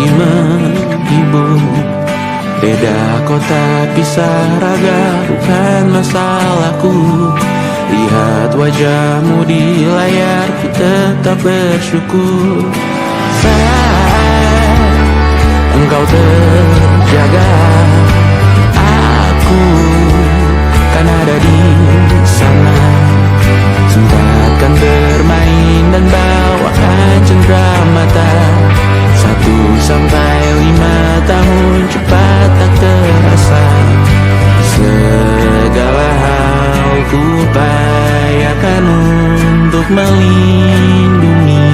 ingin menghibur. Beda kota pisah raga bukan masalahku. Lihat wajahmu di layar, ku tetap bersyukur. Saat engkau terjaga, aku kan ada di sana. Sempatkan bermain dan bawakan cenderamata. 1 sampai 5 tahun cepat tak terasa. Segala hal ku upayakan untuk melindungi.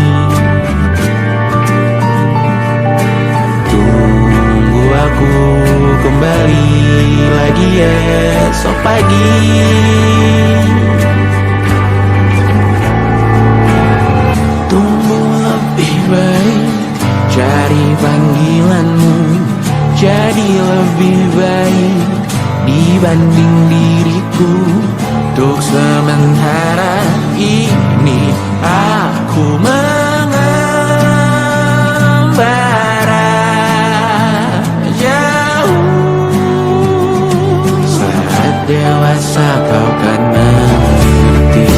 Tunggu aku kembali lagi esok pagi. Tunggu lebih baik, cari panggilanmu jadi lebih baik dibanding diriku. Untuk sementara ini aku mengembara jauh. Saat dewasa kau kan mengerti.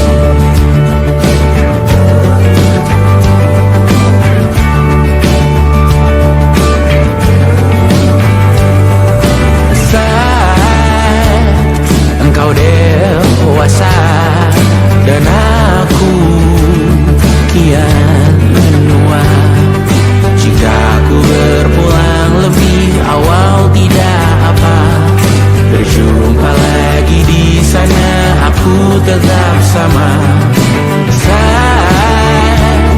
Engkau dewasa dan aku kian menua. Jika aku berpulang lebih awal tidak apa. Berjumpa lagi di sana, aku tetap sama. Saat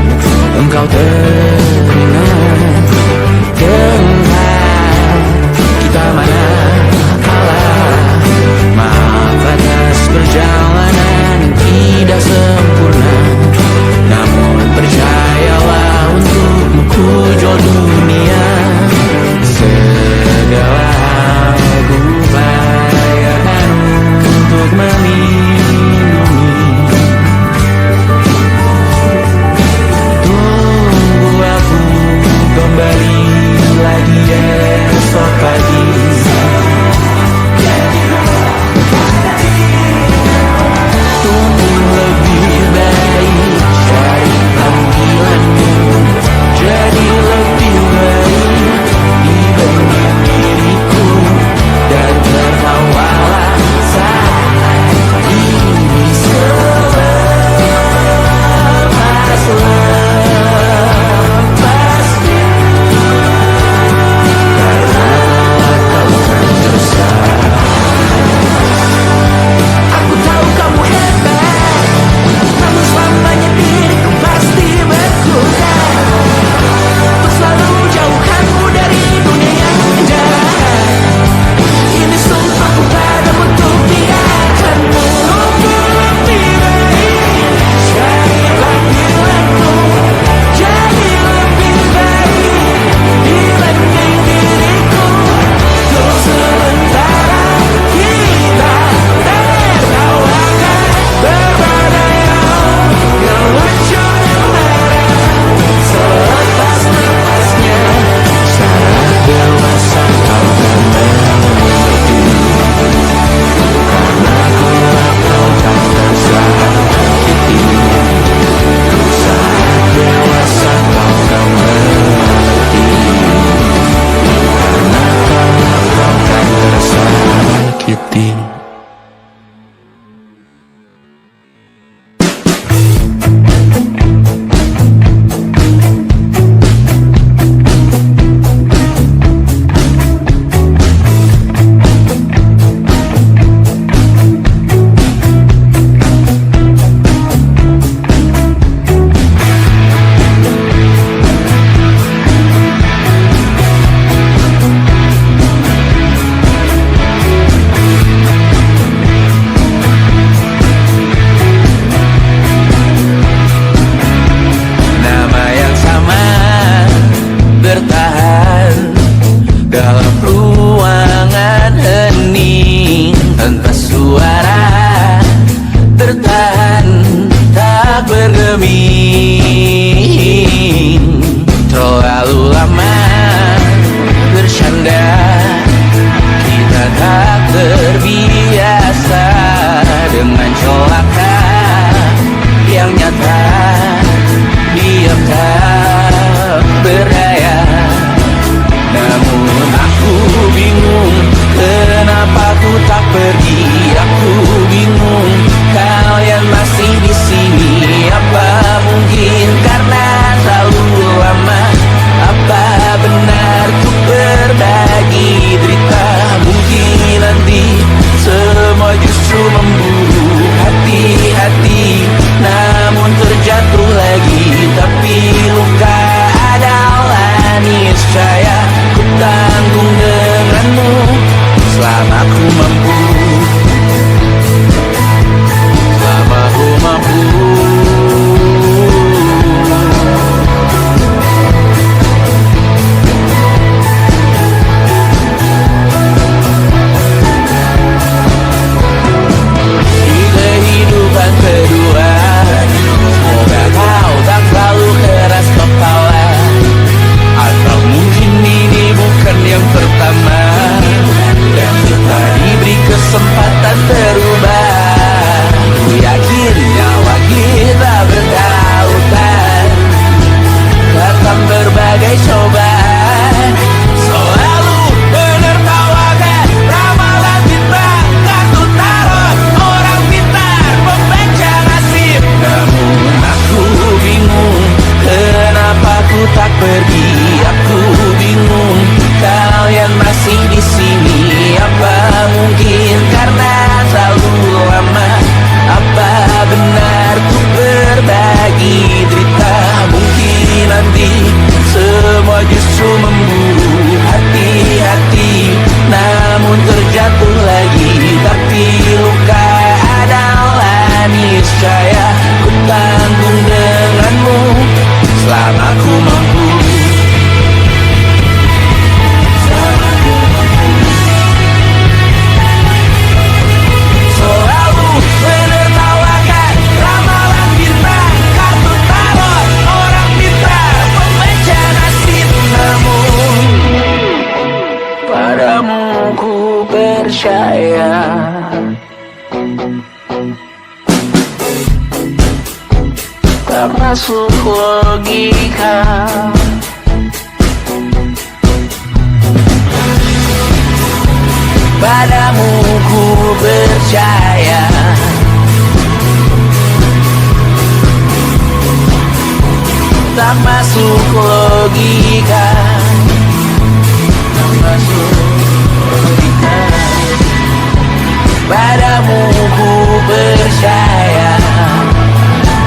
engkau teringat dengan kita mana kalah. Maaf atas perjalanan tidak sempurna, namun percayalah untukmu ku jual dunia. Segala hal ku upayakan untuk melindungi. Tunggu aku kembali lagi esok pagi. Jadi lebih baik dibanding diriku. Dan tertawalah saat ini selepas-lepasnya. Karena kau kan bersama. Aku tahu kamu hebat, namun selamanya diriku pasti berkurang. Selalu jauhkanmu dari dunia yang jahat. Ini sumpahku padamu untuk biarkanmu lebih baik. Cari panggilanmu jadi lebih baik dibanding diriku. Untuk sementara kita tertawakan berbagai hal yang lucu dan marah. Selepas-lepasnya saat dewasa kau kan mengerti. Karena kulah kau tak tersakiti. Saat dewasa kau kan mengerti. Karena kulah kau tak tersakiti. bergeming terlalu lama. percaya. Tak masuk logika. Padamu ku percaya. Tak masuk logika. Tak masuk logika. Padamu ku percaya.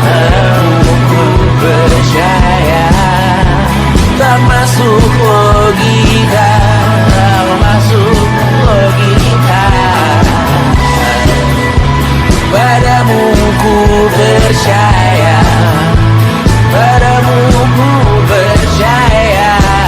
Padamu ku percaya. Tak masuk logika. Tak masuk logika. Padamu ku percaya. Padamu ku percaya.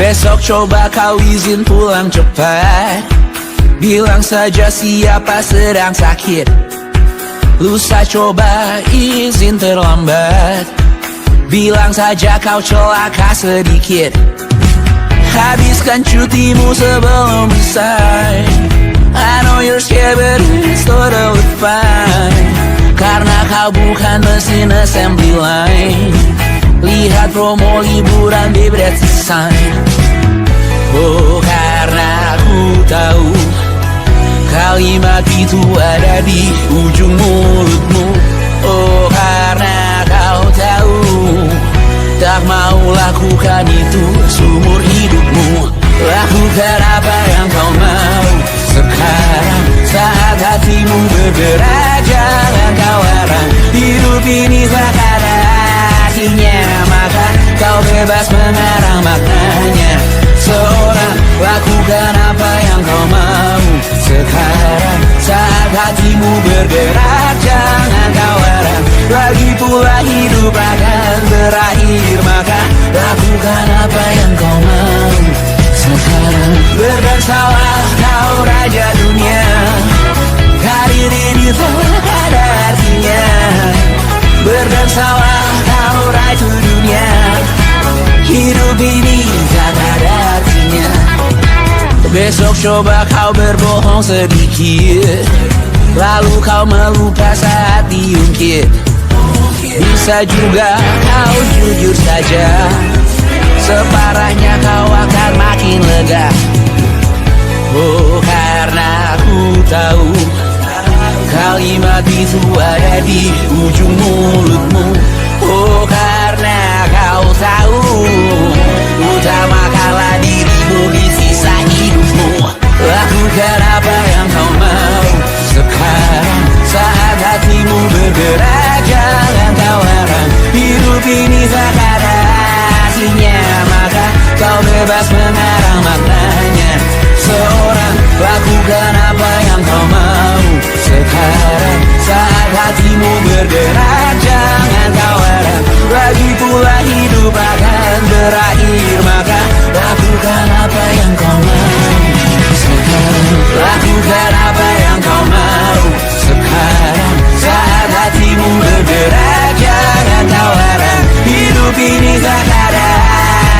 Besok coba kau izin pulang cepat. Bilang saja siapa sedang sakit. Lusa coba izin terlambat. Bilang saja kau celaka sedikit. Habiskan cutimu sebelum selesai. I know you're scared but it's totally fine. Karena kau bukan mesin assembly line. Lihat promo liburan di Bread Sign. Oh, karena aku tahu kalimat itu ada di ujung mulutmu. Oh, karena kau tahu tak mau lakukan itu seumur hidupmu. Lakukan apa yang kau mau sekarang saat hatimu bergerak. Jangan kau larang. Hidup ini tak ada artinya, maka kau bebas mengarang maknanya. Seorang lakukan apa yang kau mau sekarang saat hatimu bergerak. Jangan kau larang. Lagi pula hidup akan berakhir, maka lakukan apa yang kau mau sekarang. Berdansalah kau raja dunia. Karir ini tak ada artinya. Berdansalah kau raja dunia. Hidup ini tak ada artinya. Besok coba kau berbohong sedikit, lalu kau melupa saat diungkit. Bisa juga kau jujur saja, separahnya kau akan makin lega. Oh, karena aku tahu kalimat itu ada di ujung mulutmu. Oh, karena kau tahu utamakanlah dirimu di sisa hidupmu. Lakukan apa yang kau mau sekarang saat hatimu bergerak. Jangan kau larang. Hidup ini tak ada artinya, maka kau bebas mengarang maknanya. Seorang lakukan apa yang kau mau sekarang saat hatimu bergerak. Jangan kau larang. Lagi pula hidup akan berakhir, maka lakukan apa yang kau mau sekarang. Lakukan apa yang kau mau sekarang saat hatimu bergerak. Jangan kau larang. Hidup ini tak ada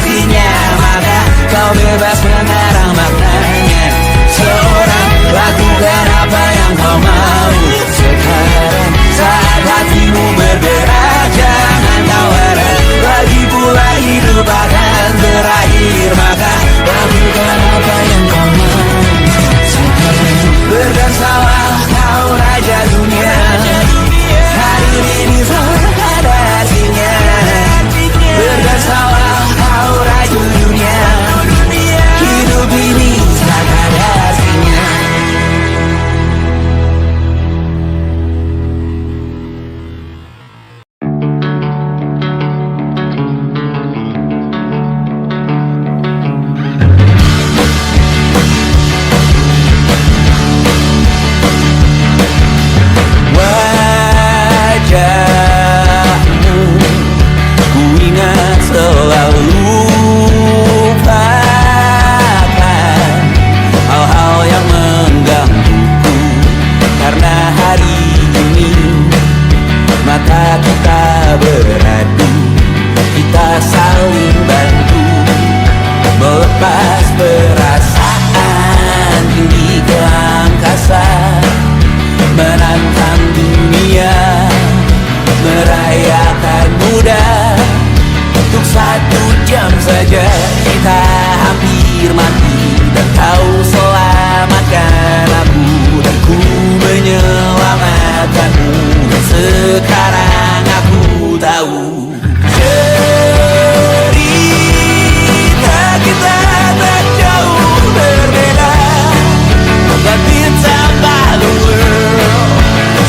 artinya, maka kau bebas mengarang maknanya. Seorang lakukan apa yang kau mau sekarang saat hatimu bergerak. Jangan kau larang. Lagi pula hidup akan berakhir, maka lakukan apa yang kau mau sekarang. Berdansalah kau raja dunia. Hari ini tak ada artinya. Berdansalah kau raja dunia. Hidup ini tak ada artinya. Wajahmu ku ingat selalu. Lupakan hal-hal yang menggangguku, karena hari ini mata kita beradu. Kita saling bantu melepas perasaan tinggi ke angkasa, menantang dunia, merayakan muda. Untuk 1 jam saja kita hampir mati, dan kau selamatkan aku, dan ku menyelamatkanmu. Dan sekarang aku tahu cerita kita tak jauh berbeda. But it's about the world.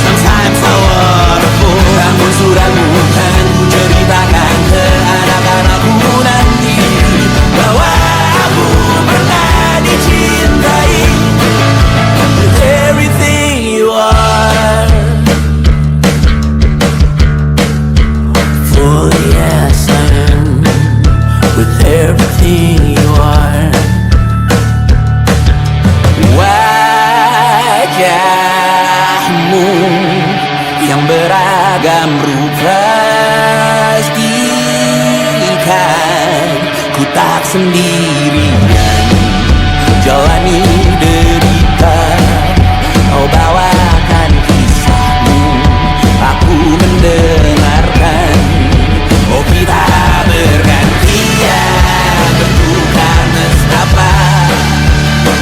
Sometimes so wonderful. Namun suratmu kan ku ceritakan ke anak-anakku nanti, bahwa aku pernah dicintai with everything you are. pastikan ku tak sendirian jalani derita. Oh bawakan kisahmu, aku mendengarkan. Oh kita bergantian bentukan nestapa,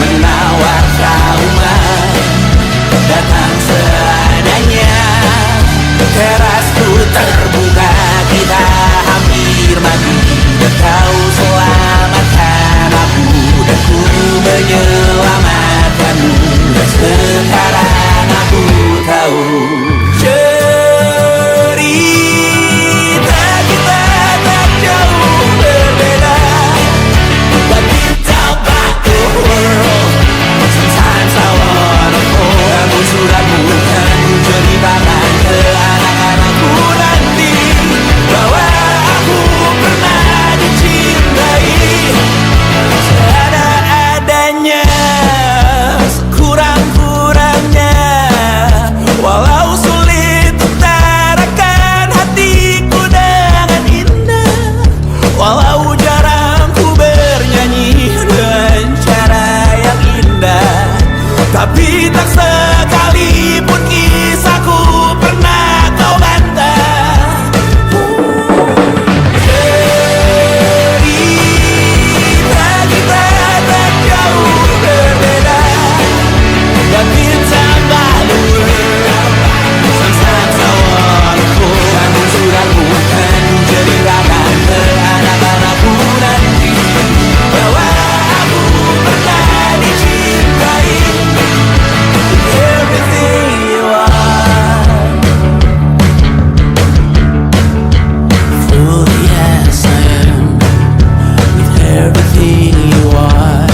menawar trauma datang seadanya. Terasku terbuka, kita hampir mati, dan kau selamatkan aku, dan ku menyelamatkanmu. Dan sekarang aku tahu cerita kita tak jauh berbeda. But you talk about the world, sometimes I wanna fall. Namun sudah bukan ku ceritakan ke anak-anakku nanti bahwa aku pernah dicintai seadanya, sekurang-kurangnya. Walau sulit utarakan hatiku dengan indah, walau jarang ku bernyanyi dengan cara yang indah, tapi tak sekalipun kisahku pernah kau bantah. Cerita kita tak jauh berbeda, but ditambah luar. Sometimes I wanna fall. Namun sudah bukan ku ceritakan ke anak-anakku nanti bahwa aku pernah dicintai. Everything you are, fully as I am, with everything you are.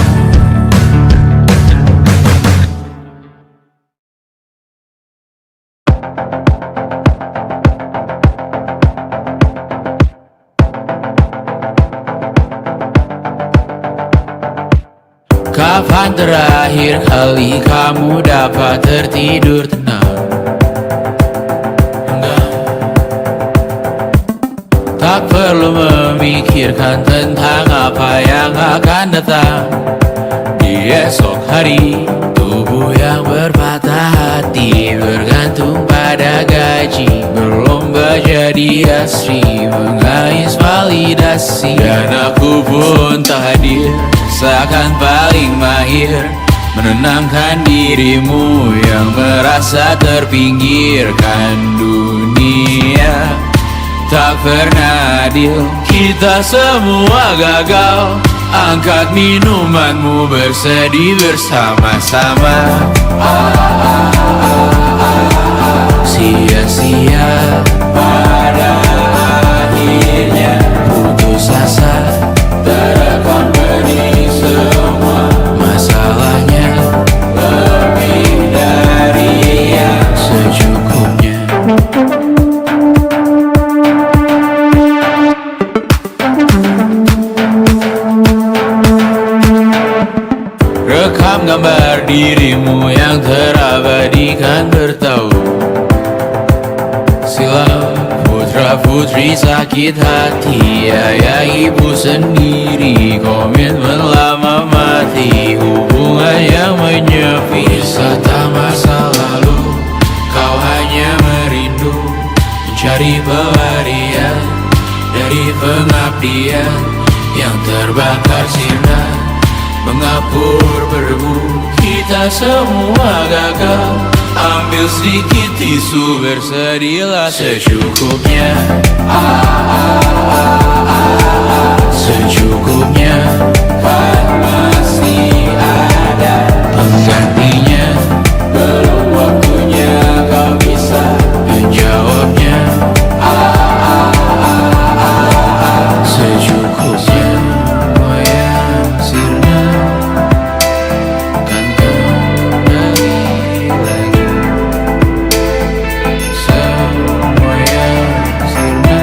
Kapan terakhir kali kamu dapat tertidur tenang? Enggak. Tak perlu memikirkan tentang apa yang akan datang di esok hari. Tubuh yang berpatah hati bergantung pada gaji, berlomba jadi asri, mengais validasi. Dan aku pun tak hadir, seakan paling mahir menenangkan dirimu yang merasa terpinggirkan dunia. Tak pernah adil, kita semua gagal. Angkat minumanmu, bersedih bersama-sama. Sia-sia pada akhirnya putus asa, terekam benih semua. Masalahnya lebih dari yang secukupnya. Rekam gambar dirimu yang terabadikan bertahun silam. Putra-putri sakit hati, ayah ibu sendiri, komitmen lama mati, hubungan yang menyepi. Wisata masa lalu, kau hanya merindu, mencari pelarian dari pengabdian yang terbakar sinar, mengapur berbu. Kita semua gagal, ambil sedikit tisu, bersedihlah secukupnya. Secukupnya, kan masih ada penggantinya. Belum waktunya kau bisa menjawabnya. Secukupnya, wayang sirna kan kembali lagi. Semua yang sirna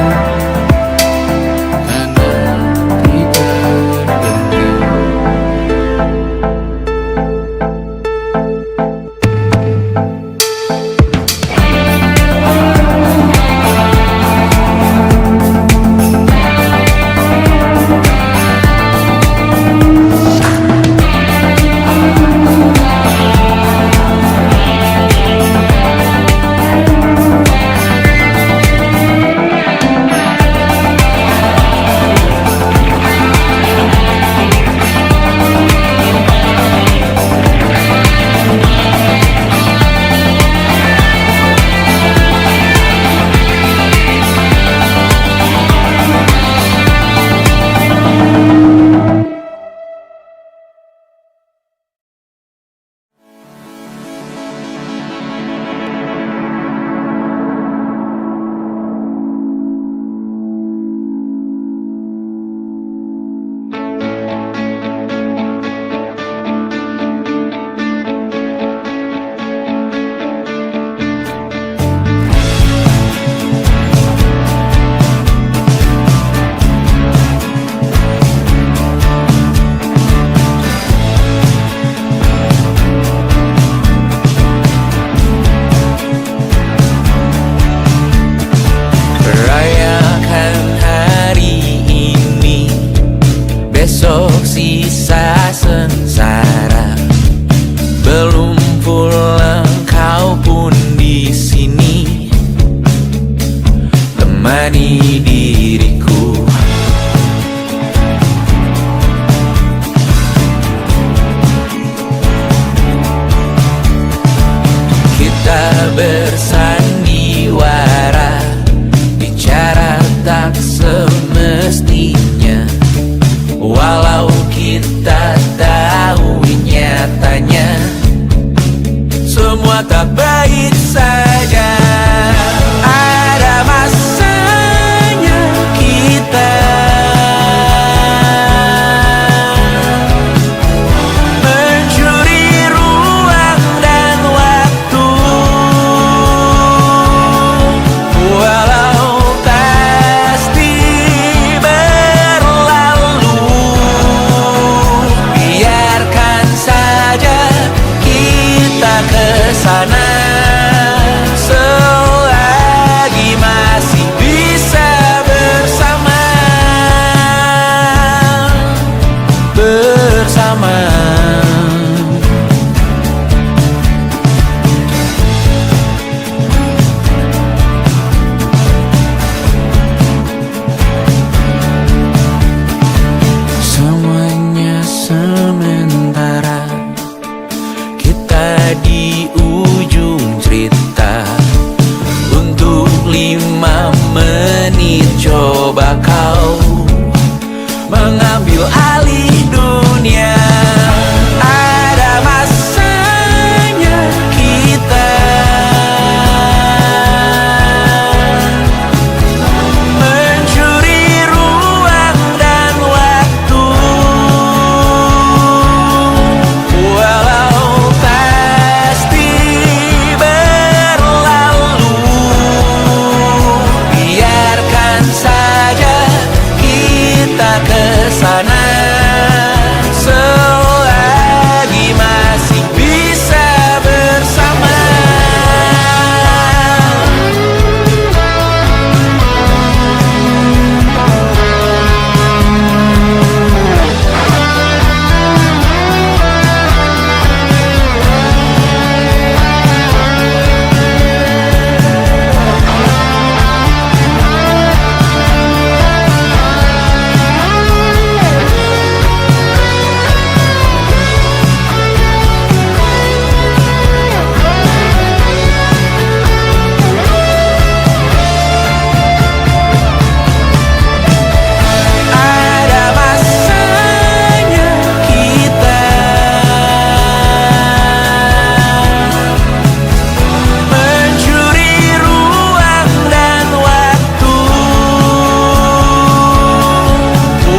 menemani diriku. Kita bersandiwara, bicara tak semestinya, walau kita tahu nyatanya semua tak baik saja. Ada masanya kita mencuri ruang dan waktu, walau pasti berlalu. Biarkan saja kita kesana selagi masih bisa bersama. Semuanya sementara, kita di ujung cerita. Untuk 5 menit coba kau mengambil alih dunia. Ada masanya kita mencuri ruang dan waktu, walau pasti berlalu. Biarkan saja kita kesana selagi masih bisa bersama. Ada masanya kita mencuri ruang dan waktu,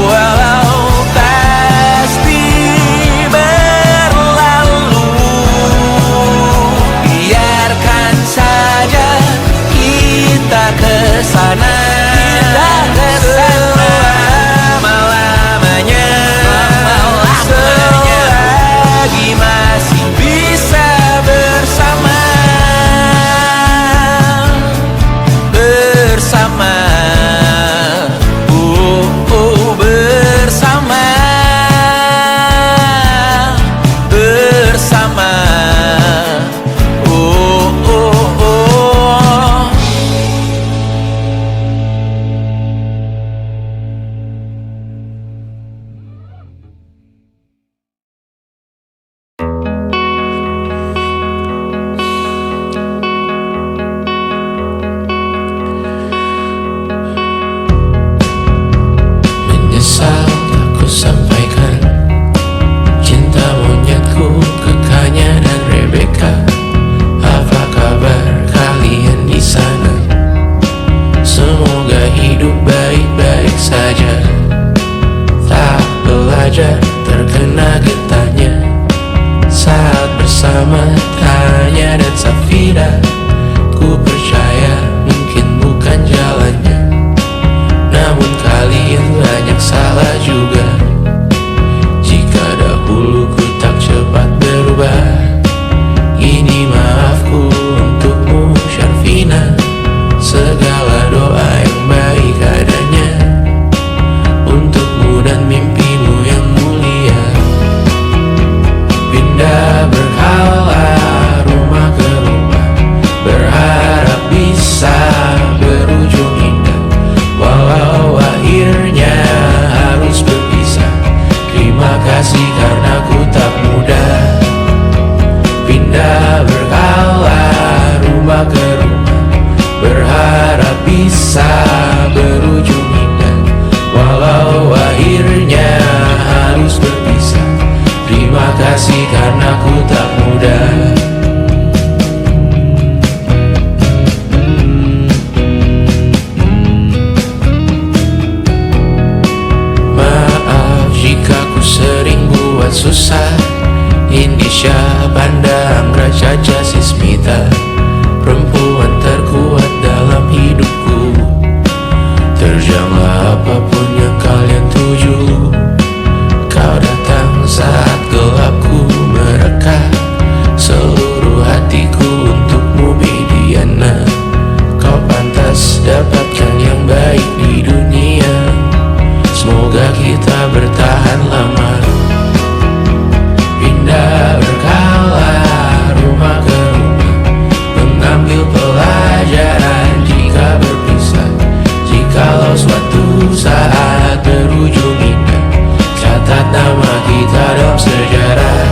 walau pasti berlalu. Biarkan saja kita kesana, selama-lamanya, selagi masih bisa bersama. Bersama, bersama, bersama, oh. Menyesal aku sampaikan cinta monyetku ke Kanya dan Rebecca. Apa kabar kalian di sana? Semoga hidup baik-baik saja. Tak belajar terkena getahnya saat bersama Tanya dan Safira. Ku percaya mungkin bukan jalannya, namun kalian banyak salah juga. Jika dahulu ku tak cepat berubah, ini maafku untukmu Syarfina. Segala doa yang baik adanya untukmu dan mimpimu yang mulia. berujung indah. Walau akhirnya harus berpisah, terima kasih karena ku tak mudah. Maaf jika ku sering buat susah. Indonesia pandang Raja Jasismita, perempuan terkuat dalam hidupku. Terjanglah apapun yang kalian tuju. Kau datang saat gelapku mereka, seluruh hatiku untukmu Mediana. Kau pantas dapatkan yang baik di dunia. Semoga kita bertahan lama. Pindah berkala rumah ke rumah, mengambil pelajaran jika berpisah. Jikalau suatu saat berujung indah, catat nama kita dalam sejarah.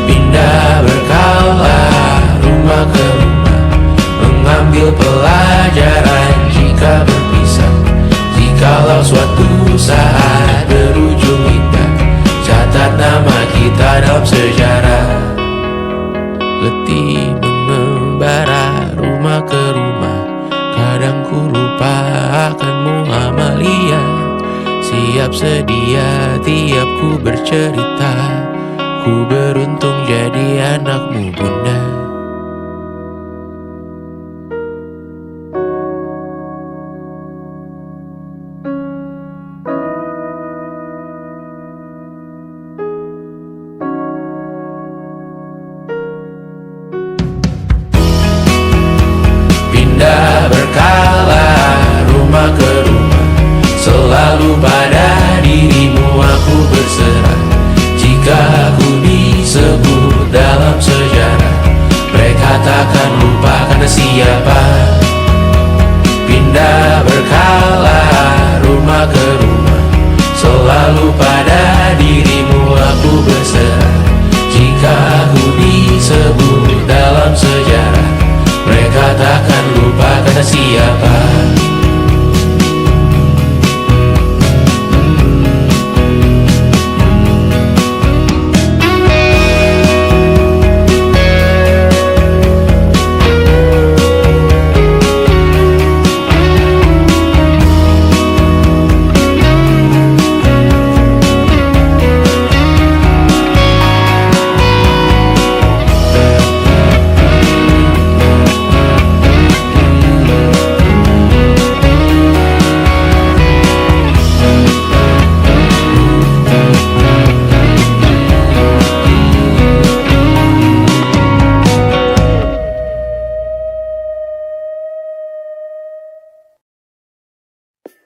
Pindah berkala rumah ke rumah, mengambil pelajaran jika berpisah. Jikalau suatu saat berujung indah, catat nama kita dalam sejarah. Letih mengembara rumah ke rumah, kadang ku lupa akanmu Amalia. Siap sedia tiap ku bercerita, ku beruntung jadi anakmu bunda. Pindah berkala rumah ke rumah, selalu pada dirimu aku berserah. Jika aku disebut dalam sejarah, mereka takkan lupa karena siapa. Pindah berkala rumah ke rumah, selalu pada dirimu aku berserah. Jika aku disebut dalam sejarah, mereka takkan lupa kata siapa.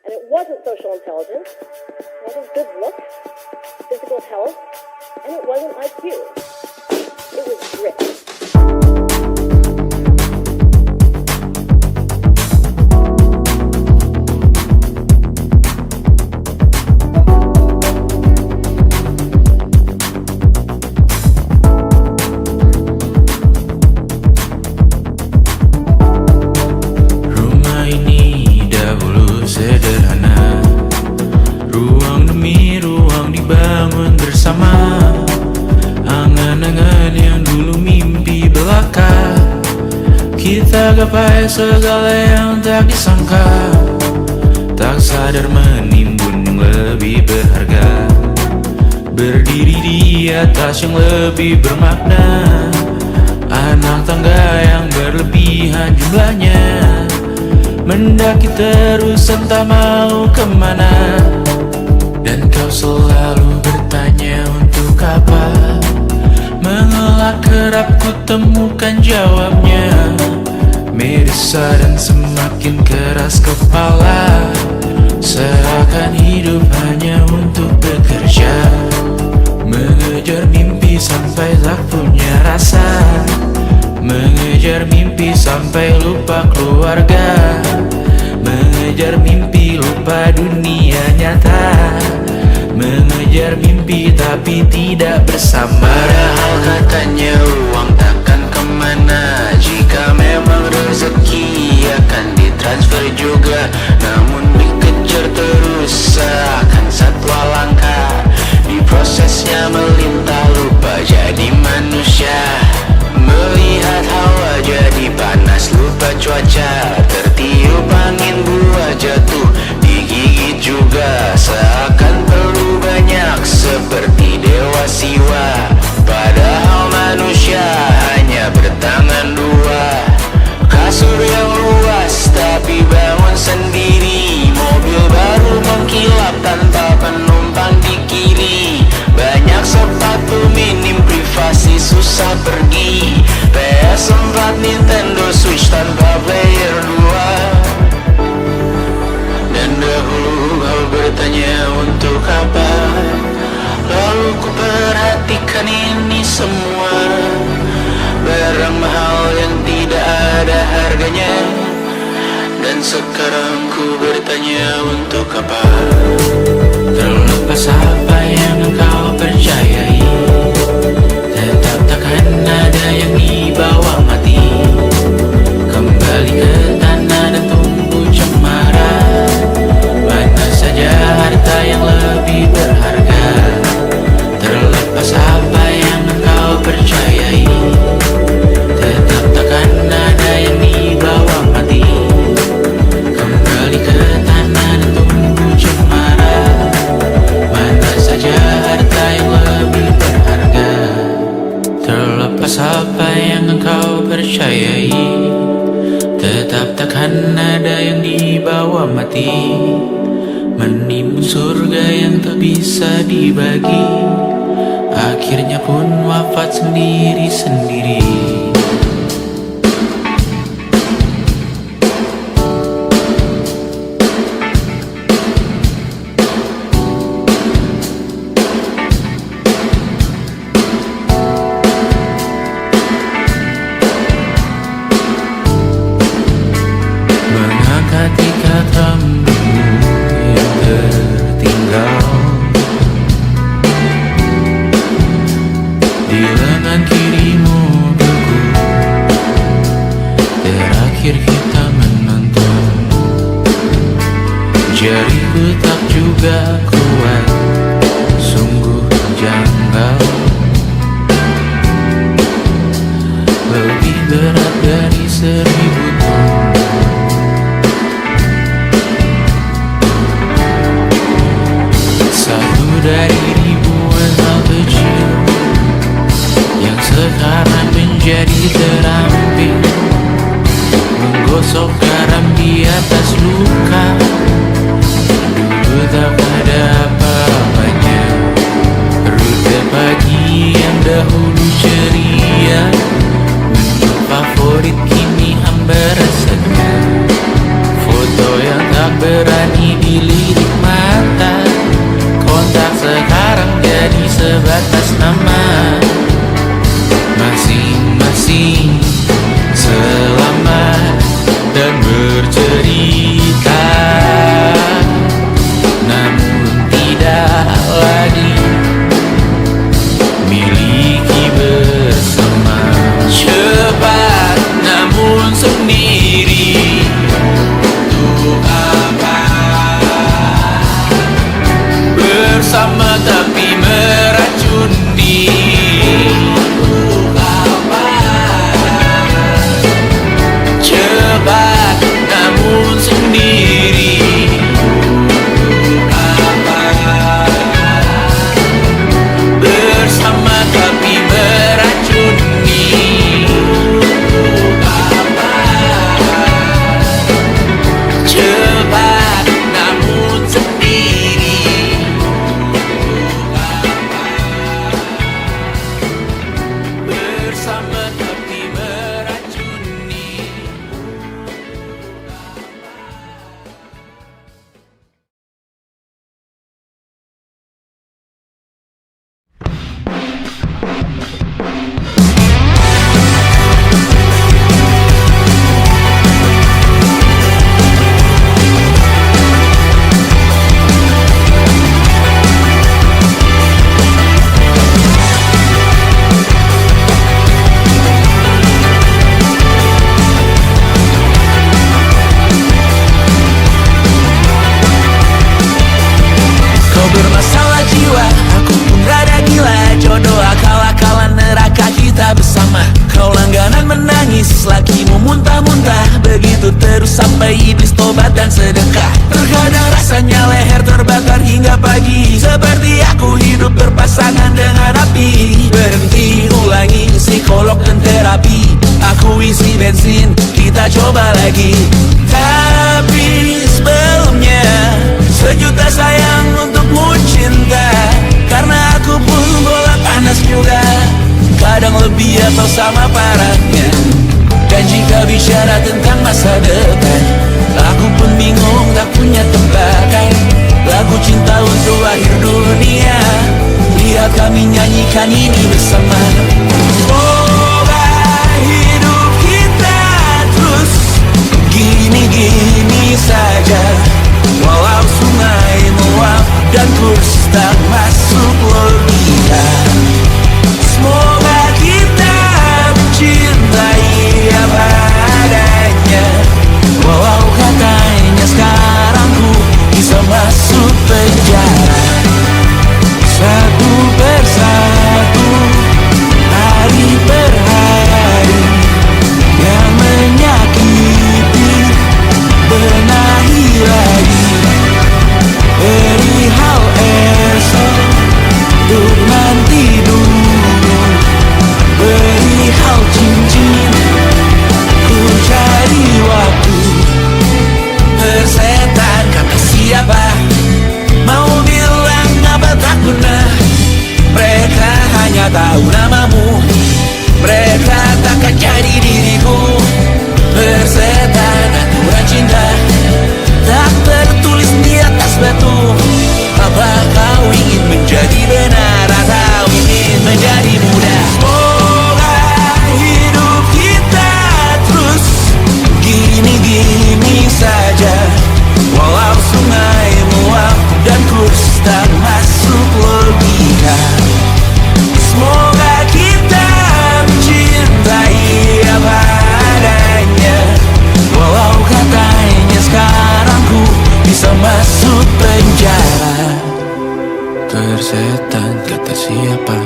And it wasn't social intelligence, it wasn't good looks, physical health, and it wasn't IQ. It was grit. Rumah ini dahulu sederhana, ruang demi ruang dibangun bersama. Angan-angan yang dulu mimpi belaka, kita gapai segala yang tak disangka. Tak sadar menimbun yang lebih berharga, berdiri di atas yang lebih bermakna. Anak tangga yang berlebihan jumlahnya, mendaki terus entah mau kemana. Dan kau selalu bertanya untuk apa, mengelak kerap ku temukan jawabnya. Merisa dan semakin keras kepala, seakan hidup hanya untuk bekerja. Mengejar mimpi sampai tak punya rasa, mengejar mimpi sampai lupa keluarga, mengejar mimpi lupa dunia nyata, mengejar mimpi tapi tidak bersama. Padahal katanya uang takkan kemana, jika memang rezeki akan ditransfer juga. juga, namun dikejar terus seakan satwa langka. Di prosesnya melintah lupa jadi manusia. Melihat hawa jadi panas lupa cuaca. Tertiup angin buah jatuh digigit juga. Seakan perlu banyak seperti dewa siwa. Padahal manusia hanya bertangan dua. Kasur yang luas tapi bangun sendiri. Mobil baru mengkilap tanpa penumpang di kiri. Banyak sepatu minim privasi susah pergi. PS4 Nintendo Switch tanpa player 2. Dan dahulu kau bertanya untuk apa. Lalu ku perhatikan ini semua. Barang mahal yang tidak ada harganya. Dan sekarang ku bertanya untuk apa. Terlepas apa yang engkau percayai, tetap takkan ada yang dibawa mati. Kembali ke tanah dan tumbuh cemara. Mana saja harta yang lebih berharga. Terlepas apa yang engkau percayai, tetap takkan ada yang dibawa mati. Kembali ke tanah dan tumbuh cemara. Mana saja harta yang lebih berharga. Terlepas apa yang engkau percayai, tetap takkan ada yang dibawa mati. Menimbun surga yang tak bisa dibagi, akhirnya pun wafat sendiri-sendiri. Mengangkat ikat rambutmu yang tertinggal di lengan kirimu beku. Terakhir kita menonton. Jariku tak juga kuat, sungguh janggal. Lebih berat dari 1000 ton. Satu dari ribuan hal kecil yang sekarang menjadi terampil. Menggosok garam di atas luka. Dulu tak ada apa-apanya. Rute pagi yang dahulu ceria. Menu favorit kini hambar rasanya. Foto yang tak berani dilirik mata. Kontak sekarang jadi sebatas nama. Masing-masing selamat dan bercerita, namun tidak lagi miliki bersama. Cepat namun sendiri. Untuk apa? Bersama tapi meracuni. Untuk apa? Cepat namun sendiri. Untuk apa? Bersama tapi meracuni. Untuk apa? Cepat namun sendiri. sedekah. Terkadang rasanya leher terbakar hingga pagi, seperti aku hidup berpasangan dengan api. Berhenti, ulangi psikolog dan terapi. Aku isi bensin, kita coba lagi. Tapi sebelumnya, sejuta sayang untukmu cinta. Karena aku pun bola panas juga, kadang lebih atau sama parahnya. Dan jika bicara tentang masa depan, aku pun bingung tak punya tebakan. Lagu cinta untuk akhir dunia, lihat kami nyanyikan ini bersama. Semoga hidup kita terus gini-gini saja, walau sungai meluap dan kurs tak masuk logika. Semoga kita mencintai apa adanya, walau katanya sekarang ku bisa masuk penjara. Satu persatu, hari per hari, yang menyakiti benahi lagi. Perihal esok, untuk nanti dulu. Perihal cincin, ku cari waktu. Persetan kata siapa, mau bilang apa tak guna. Mereka hanya tahu namamu, mereka takkan jadi diriku. Persetan aturan cinta, tak tertulis di atas batu. Apa kau ingin menjadi benar atau ingin menjadi muda? Semoga hidup kita terus gini-gini saja, walau sungai meluap dan kurs tak masuk logika. Semoga kita mencintai apa adanya, walau katanya sekarang ku bisa masuk penjara. Persetan kata siapa,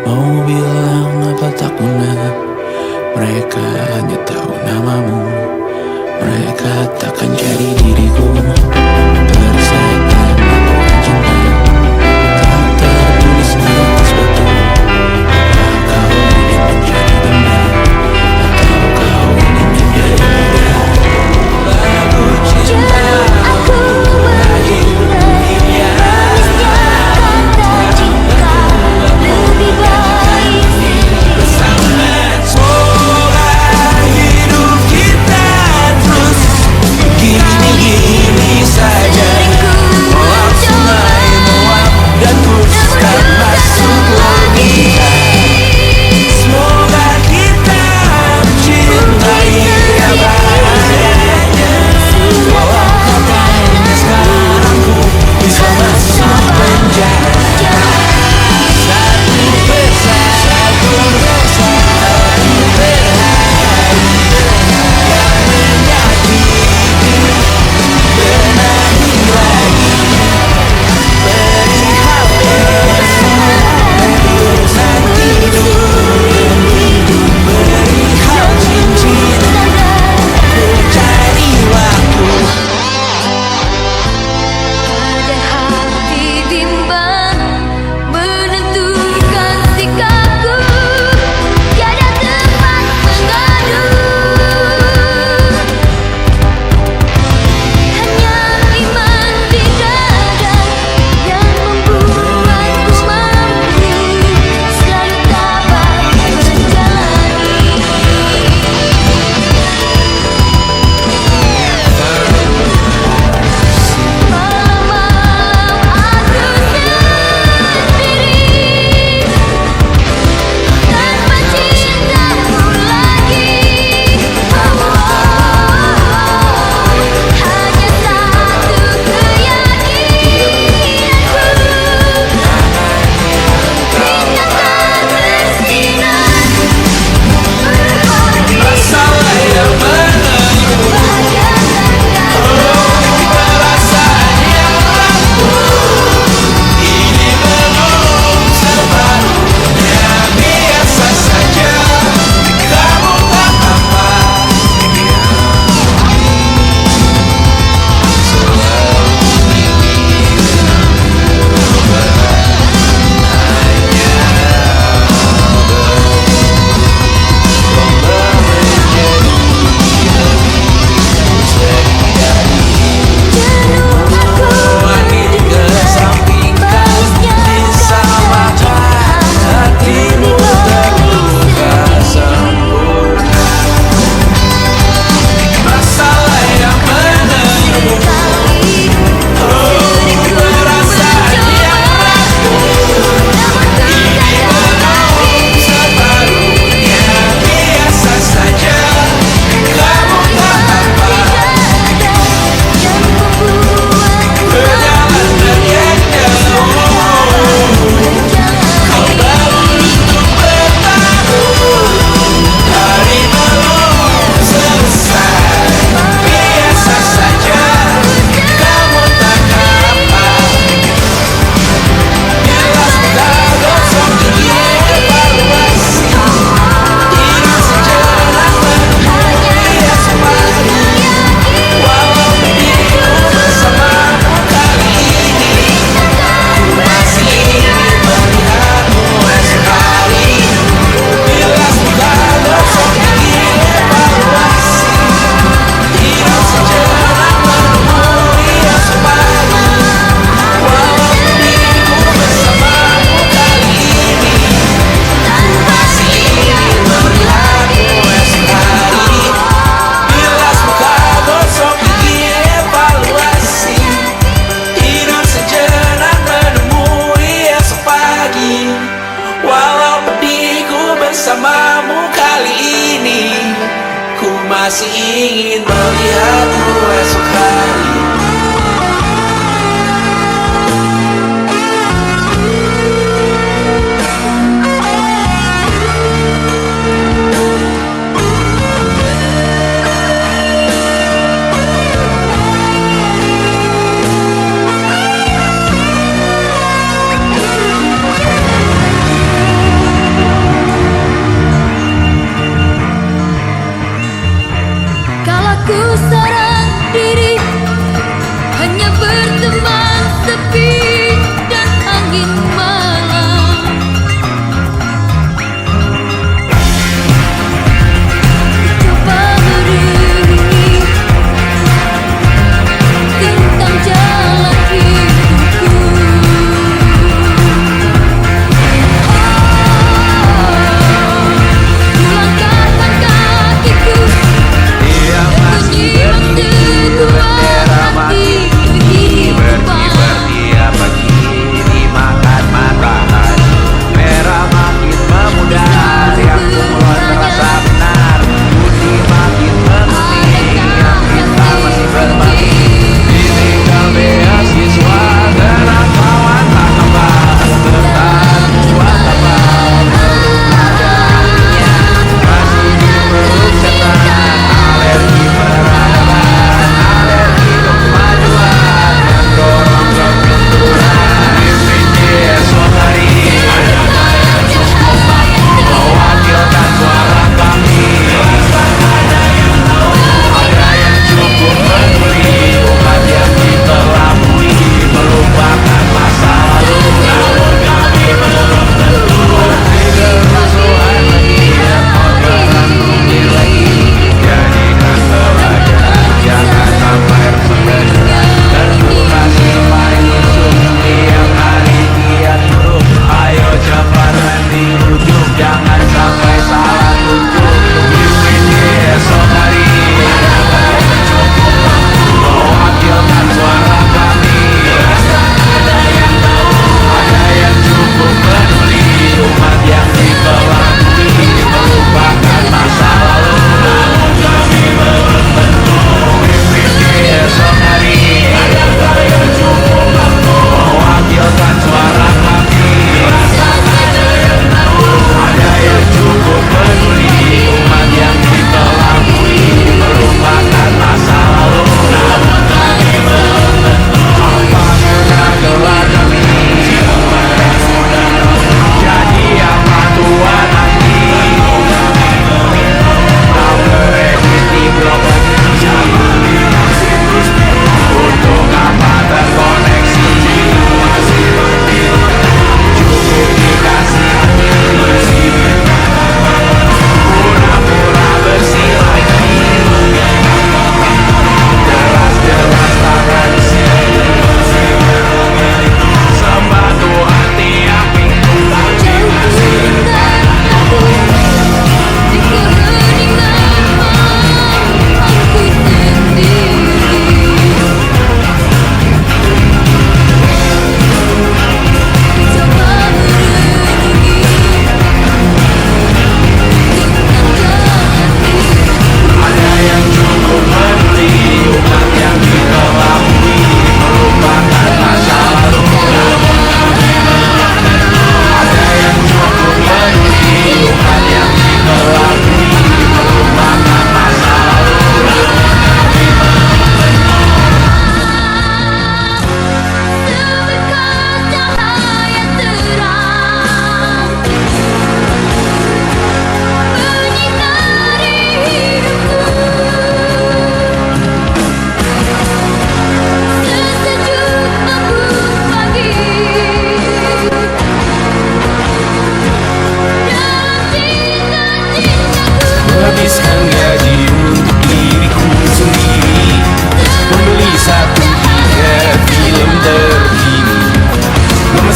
mau bilang apa tak guna. Mereka hanya tahu namamu, mereka takkan jadi diriku. Persetan aturan cinta, tak tertulis di atas batu. Apa kau ingin menjadi benar atau kau ingin menjadi muda? Lagu cinta aku akhir dunia, kata cinta lebih baik bersama. Semoga hidup kita terus gini-gini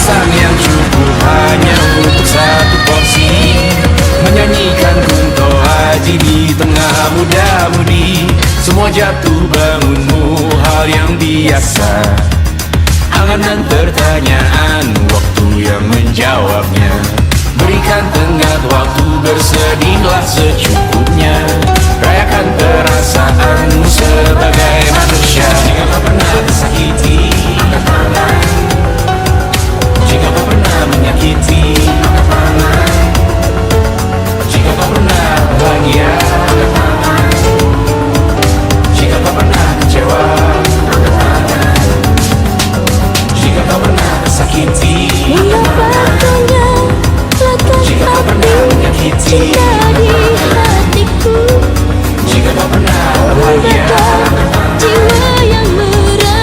masak yang cukup hanya untuk satu porsi, menyanyikan kunto haji di tengah muda-mudi. Semua jatuh bangunmu hal yang biasa, angan-angan pertanyaan, waktu yang menjawabnya. Berikan tengah waktu, bersedihlah secukupnya. Rayakan perasaanmu sebagai manusia. Jika kau pernah tersakiti, angkat tangan. Jika kau pernah menyakiti, angkat tangan. Jika kau pernah bahagia, angkat tangan. Jika kau pernah kecewa, angkat tangan. Jika kau pernah tersakiti, Mengapa tanya letak jika kau pernah menyakiti, cinta di hatiku? jika kau pernah bahagia, Mengapa jiwa yang merah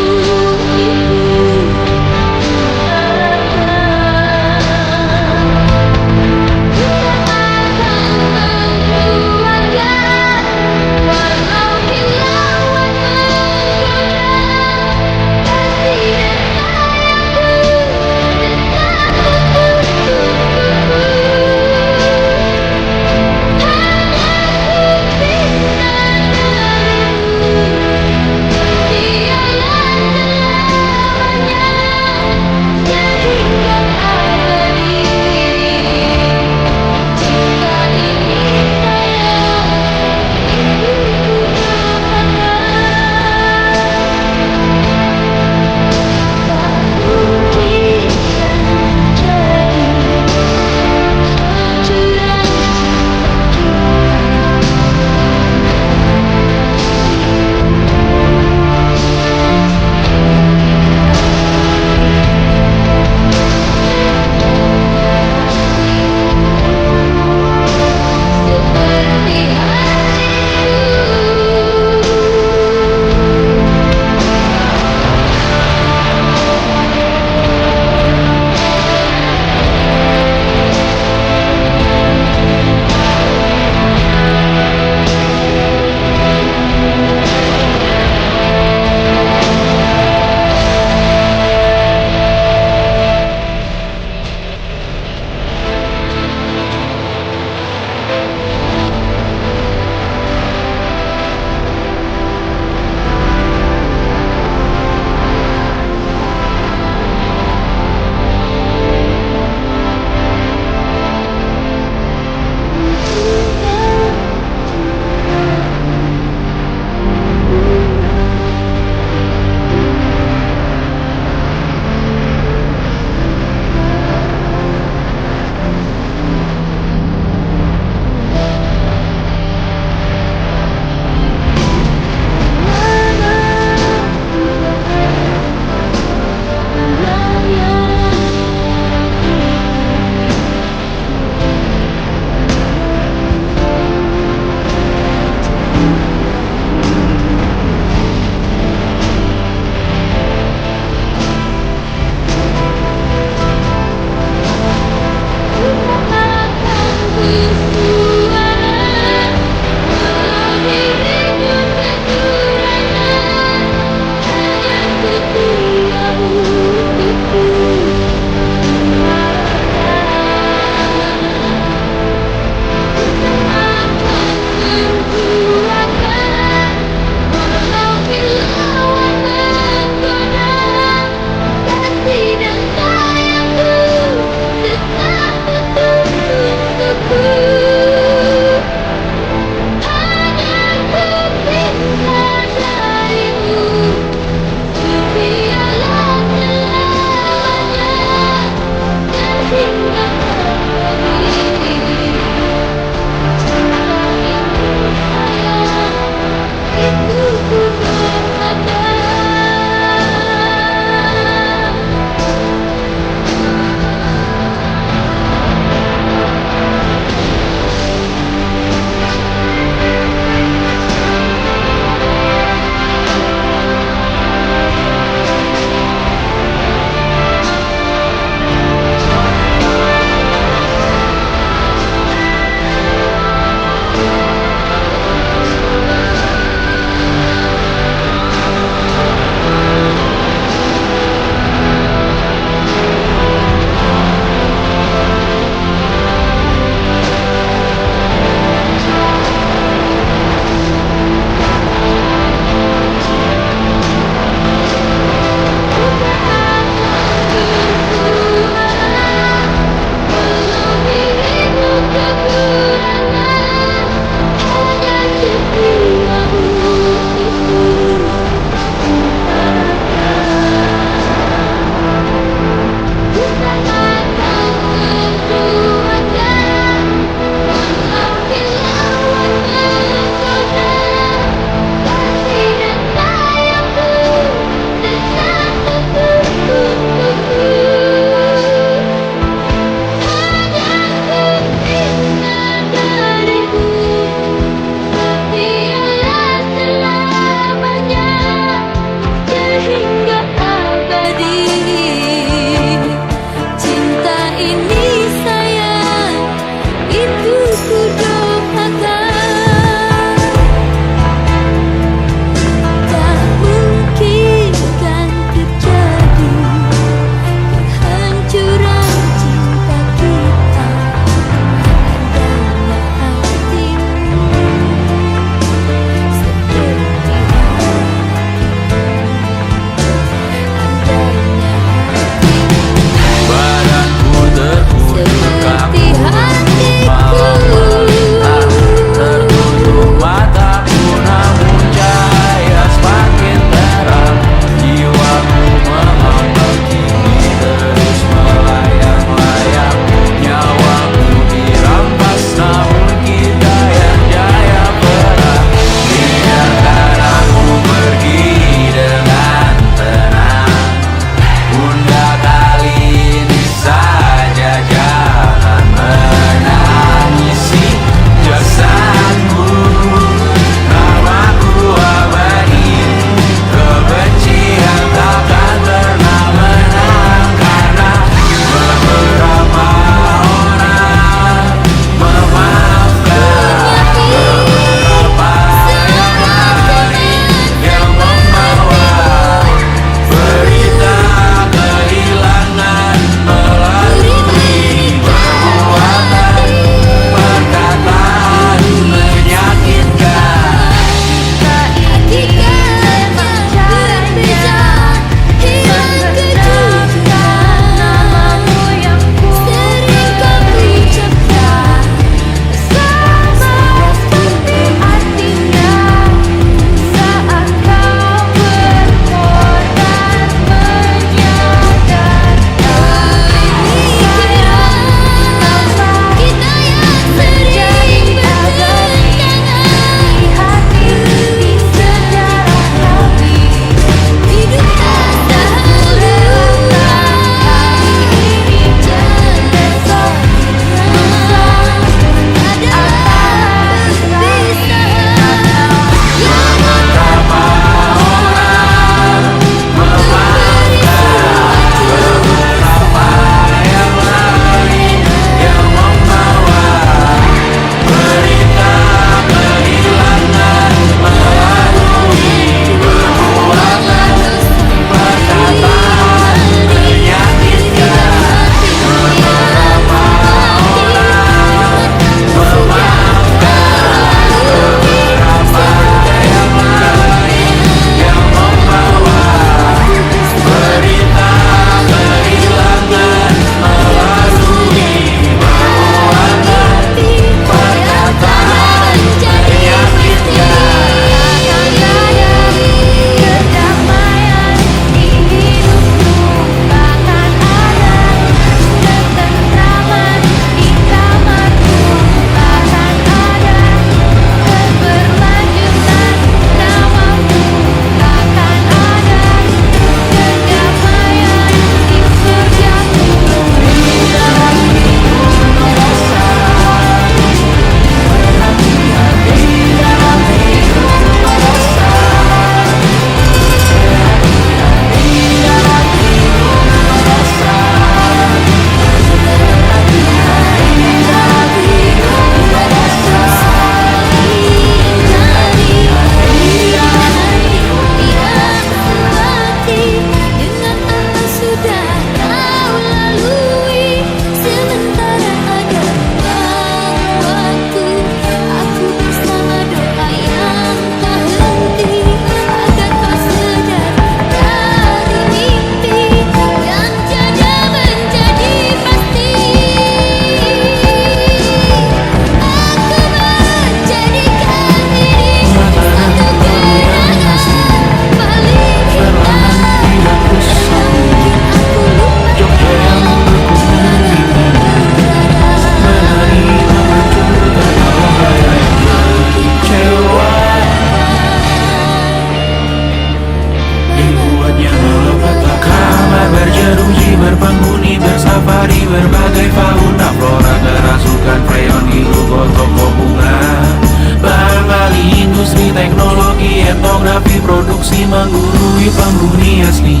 instruksi menggurui penghuni asli.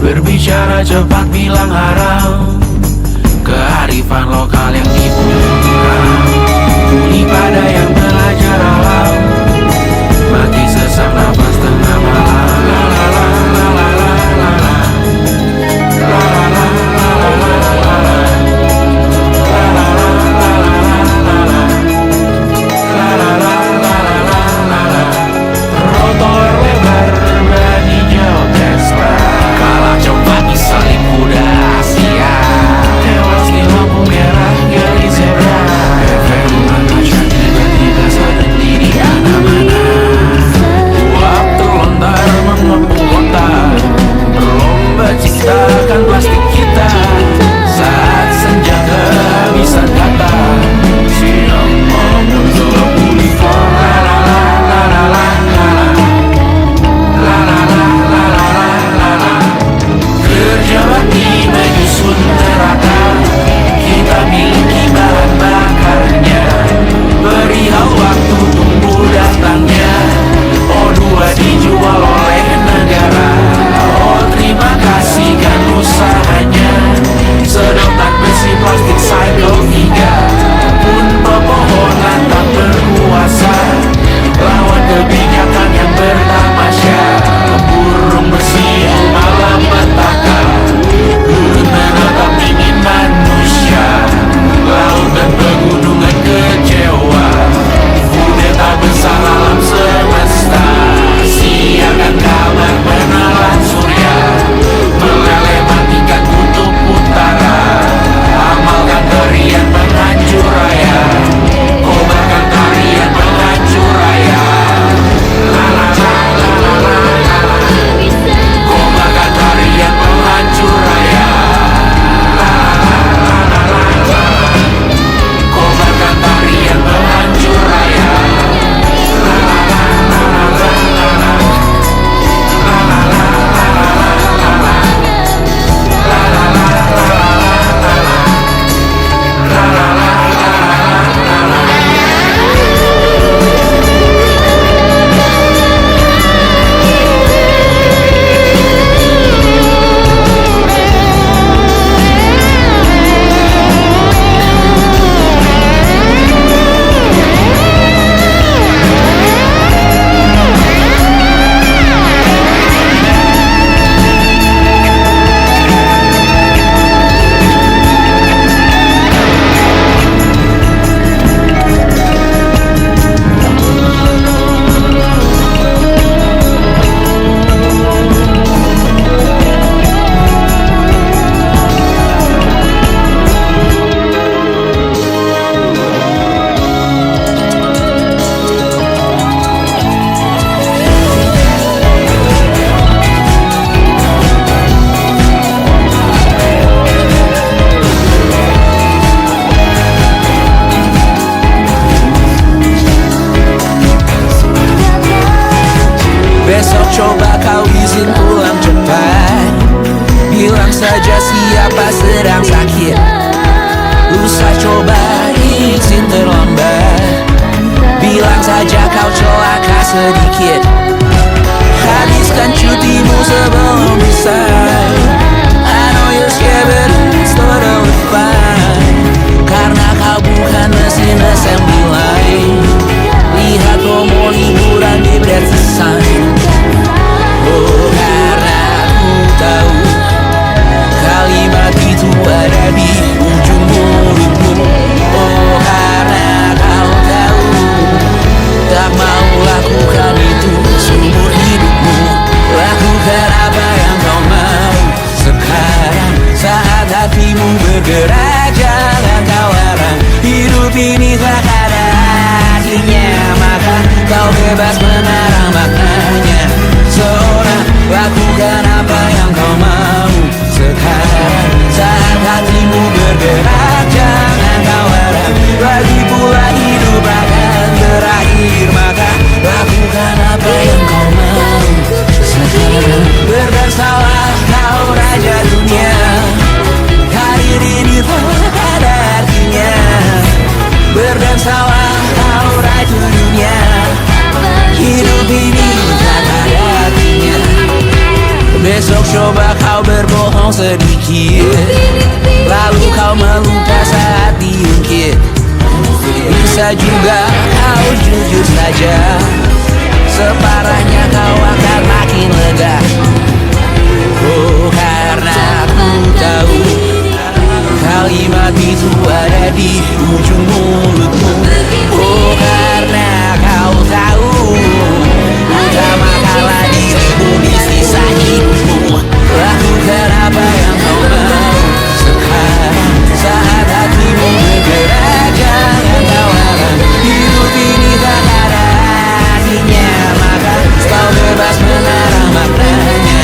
Berbicara cepat bilang haram, kearifan lokal yang dibutuhkan. Tuli pada yang belajar alam, mati sesak nafas tengah malam. La la la la la la la la. La la la la la la la la. La la la la la la la. La la la la la la la. Trotoar lebar ban hijau Tesla, kalah cepat disalip kuda Asia, tewas di lampu merah gali zebra. Efek rumah kaca tiba-tiba sadar di mana-mana. Waktu lontar mengepung kota, berlomba ciptakan plastik kita. Saat senja kehabisan kata, siang memuncul uniform. La la la la la la la. La la la la la la la. Kerja bakti menyusun neraka, kita miliki bahan bakarnya. Perihal waktu tunggu datangnya. O2 dijual oleh negara. Oh terima kasih kan usahanya. Sedotan besi plastik cycle 3 pun pepohonan tak berkuasa lawan kebijakan yang bertamasya. Burung bersiul malam petaka, gurun menatap dingin manusia. Laut dan pegunungan kecewa, kudeta besar alam semesta. Siakan kabar penelan surya, meleleh matikan kutub utara. Amalkan tarian penghancur raya, kobarkan tarian penghancur raya. La la la la la la la. Kobarkan tarian penghancur raya. La la la la la la. Kobarkan tarian penghancur raya. La la la la la la la. La la la la la la la. La la la la la la la. La la la la la la. Besok coba kau izin pulang cepat, bilang saja siapa sedang sakit. Lusa coba izin terlambat, bilang saja kau celaka sedikit. Habiskan cutimu sebelum resign. I know you're scared but it's totally fine, karena kau bukan mesin assembly line. Lihat promo liburan di Bread Sign. Oh karena ku tahu kalimat itu ada di ujung mulutmu. Oh karena kau tahu tak mau lakukan itu. kau berbohong sedikit, lalu kau melupa saat diungkit. Bisa juga kau jujur saja, separahnya kau akan makin lega. Oh, karena ku tahu kalimat itu ada di ujung mulutmu. Oh, karena kau tahu utama kalah dirimu di sisa hidupmu. Lakukan apa yang kau mau sekarang, saat hatimu bergerak. Jangan kau harap hidup ini tak ada artinya, maka kau bebas menarang maknanya.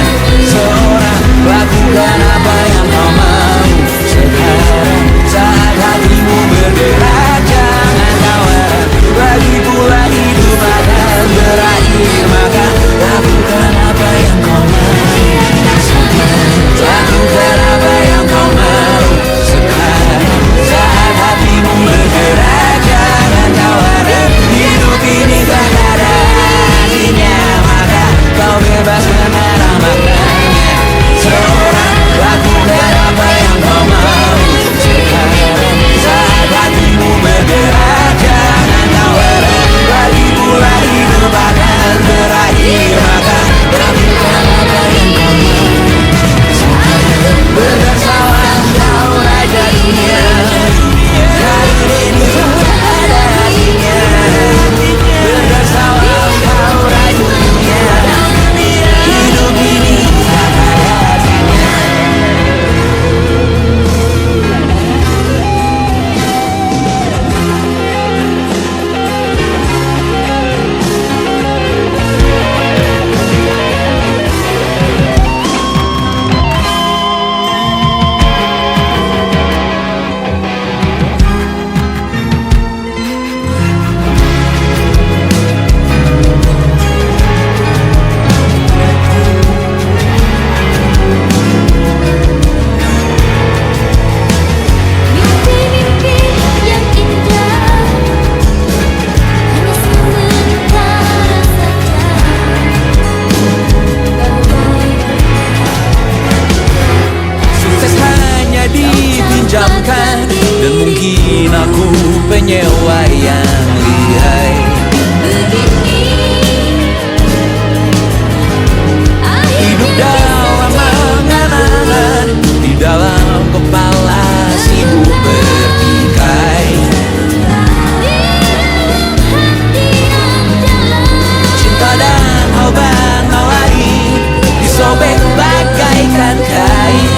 Seorang lakukan apa yang kau mau sekarang, saat hatimu bergerak. Jangan kau harap lagi pula hidup akan berakhir, maka lakukan apa yang kau mau sekarang. Lakukan apa yang kau mau sekarang, saat hatimu bergerak. Jangan kau harap hidup ini tak ada artinya, maka kau bebas menarang maknanya. Seorang lakukan apa yang kau mau sekarang, saat hatimu bergerak. Jangan kau harap lagi pula hidup akan berakhir, maka lakukan apa yang kau mau sekarang. Bersalah kau raja dunia, karir ini tak ada artinya. Bersalah kau raja dunia, hidup ini tak ada artinya. Mimpi-mimpi yang indah hanya sementara saja. Sukses hanya dipinjamkan, dan mungkin aku penyewa yang lihai. Hidup dalam angan-angan, di dalam kepala sibuk bertikai. Cinta dan obat lain disobek bagaikan kain,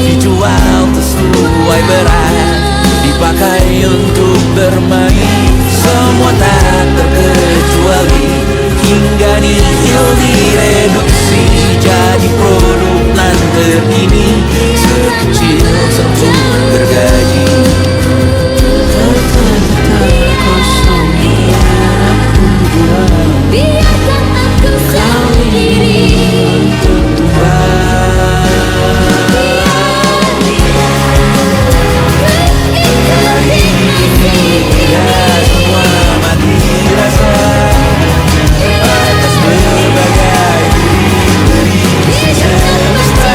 dijual sesuai berat, dipakai untuk bermain. Semua tak terkecuali, hingga nihil direduksi jadi produk nan terkini, sekecil serbuk bergaji. Kata-kata kosong yang aku buat, Biarkan aku sendiri. Semua mati rasa atas berbagai diri semesta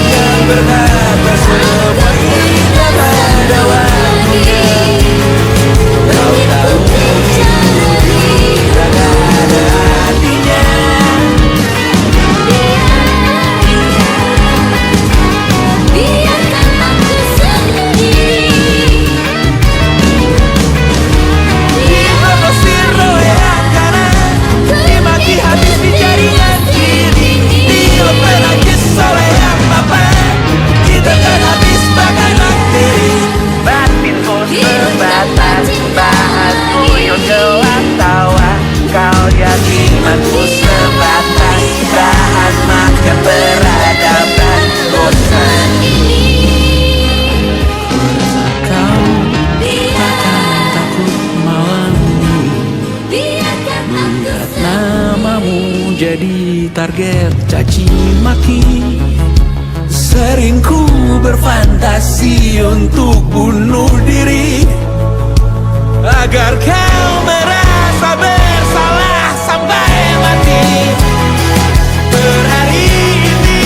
yang berkata semua kita pada waktunya. Kau tahu tak ada artinya. Biarkan aku sendiri. Diprosir yang kanan, dimaki habis di jaringan kiri, dilepas najis oleh yang papan, kita kan habis bagai bakteri. Batinku sebatas bahan tuyul gelap tawa, kau yakinanku sebatas bahan makan peradaban bosan. Kau takkan takut malam ini, Biarkan aku lihat namamu jadi target caci maki. Sering ku berfantasi untuk bunuh diri, agar kau merasa bersalah sampai mati. Per hari ini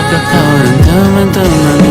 Apakah kau dan teman-teman